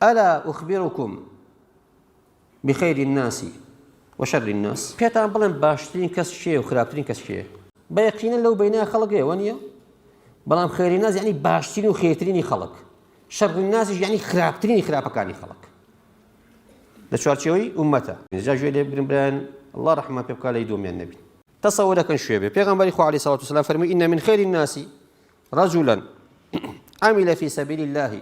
ألا أخبركم بخير الناس وشر الناس بيتان بلن باشترين كس شيء وخرابترين كس شيء بيقينا لو بينها خلق ونيا بلان خير الناس يعني باشترين وخيرترين خلق شر الناس يعني خرابترين خرابكاني خلق لشوار شوي أمته إذا جاء لي بران الله رحمه بيبقى لي دوم النبي تصور كان شويه بيغمبر إخوة عليه الصلاة والسلام فرمي إن من خير الناس رجلا عمل في سبيل الله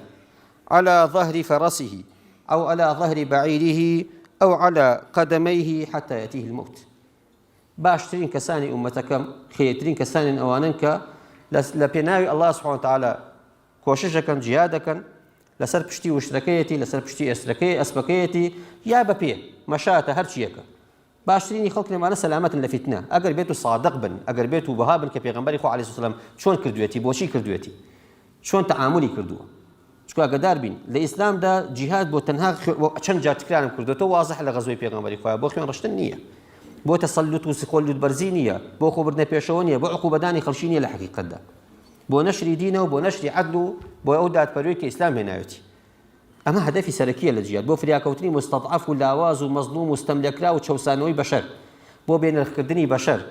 على ظهر فرسه أو على ظهر بعيره أو على قدميه حتى يأتيه الموت باشترين كساني أمتكم خيرترين كساني أواننك لبناوي الله سبحانه وتعالى كوششكم جهادكم لسر بشتي وشتركيتي لسر بشتي أسبكيتي يا ببي مشاة هرشيك باشتريني خلق لما سلامة لفتنة أجر بيته صادق بن أجر بيته بهابن كبيغمبر إخوة عليه الصلاة والسلام شلون كردويتي بوشي كردويتي شلون تعاملي كردوه شكو أقدار بين الإسلام ده جهاد بو تنها چند جار تكرارم كردوته واضح لغزوي بيغمبر إخوة بو خيان رشتن نية بو تسلط وسخولت برزينية بو خبرنا بيشونية بو عقوبة داني خلشينية لحقيقة ده بو نشر دينه وبو نشر عدله بو أودات بريك إسلام هنايتي أما هدفي سلكية للجهاد بو فرياكوتني مستضعف ولاواز ومظلوم ومستملك لا وتشوسانوي بشر بو بين الكردني بشر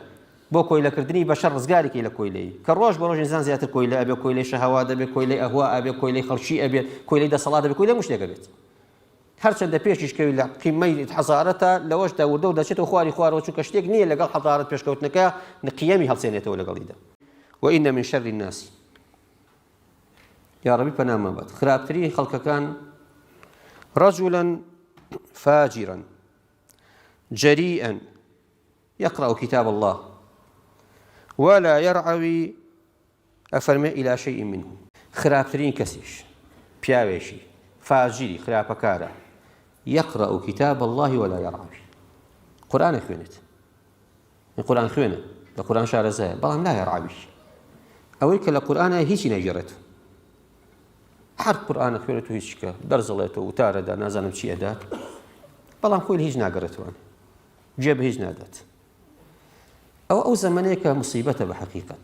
بو كويلة كردني بشر رزقاري كيلا كويلي كروج بروج إنسان زيادة كويلة أبي كويلة شهوات أبي كويلة أهواء أبي كويلة خلشي أبي كويلة دا صلاة أبي كويلة مش لقبت هرچند بيشش كويلة قيمة حضارتها لوش دا وردو دا شتو خواري خوار وشو كشتيك نية لقال حضارة بيشكوتنكا نقيامي هالسينيته ولا قليدا وإن من شر الناس يا ربي بنام بعد خرابتري خلق كان رجلا فاجرا جريئا يقرأ كتاب الله ولا يرعوي أفرمي إلى شيء منه خرابترين كسيش بياويشي فاجري خرابكارا يقرأ كتاب الله ولا يرعوي قرآن خوينت القرآن خوينه القرآن شارزاه بلام لا يرعوي أولك القرآن هيش نجرته حرب قرآن خوينته هيشكا درزلته وتاردا نازنم شي أدات بلام خويل هيج ناقرتوان جيب هيج نادات أو زمانيك مصيبة بحقيقة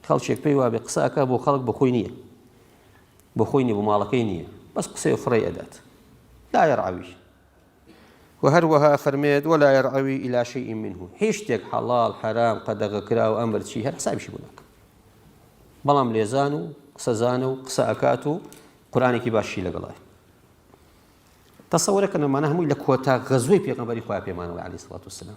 خلشك بيوا بقصاك بو خلق بخوينية بخويني بمالكينية بس قصي فري أدات لا يرعوي وهروها فرميد ولا يرعوي إلى شيء منه هيشتك حلال حرام قدغ كراو أمر شيء هذا حساب شي بلاك بلام ليزانو قصزانو قصاكاتو قرآني كباشي لقلاه تصورك أن معناها مو لكوتا غزوي بيغمبري خواه بيمانه عليه الصلاة والسلام